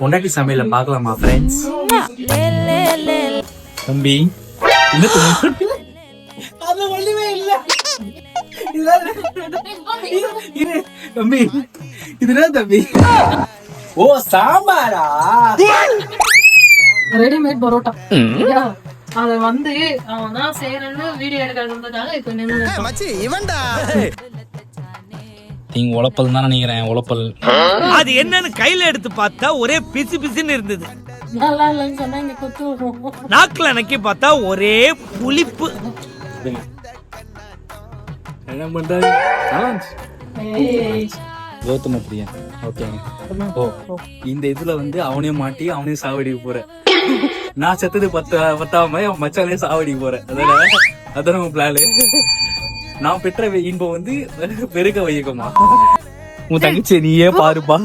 பொண்டாட்டி சமையல பாக்கலாமா ஃப்ரெண்ட்ஸ்? தம்பி என்ன அது ஒண்ணுமே இல்ல. தம்பி இதுதான் தம்பி. ஓ சாம்பாரா? ரெடிமேட் பரோட்டா. அத வந்து அவன் தான் செய்யறன்னு வீடியோ எடுக்கிறதுக்காக இப்ப நின்னு மச்சி இவன்டா. நீங்க உழப்பல் தான் நினைக்கிறேன். உழப்பல் அது என்னன்னு கையில எடுத்து பார்த்தா ஒரே பிசு பிசுன்னு இருந்தது. நல்லா இல்லைன்னு சொன்னா இங்க குத்து விடுவோம். நாக்குல நக்கி பார்த்தா ஒரே புளிப்பு. என்ன பண்றாரு? கௌதம பிரியன். ஓகேங்க. ஓ இந்த இதுல வந்து அவனையும் மாட்டி அவனையும் சாவடிக்க போறேன். நான் செத்தது பத்தாம அவன் மச்சாலே சாவடிக்க போறேன். அதான் நம்ம பிளானு. நான் பெற்ற இன்பம் வந்து பெருக்க வைக்கமா. உன் தங்கச்சி நீயே பாருப்பா.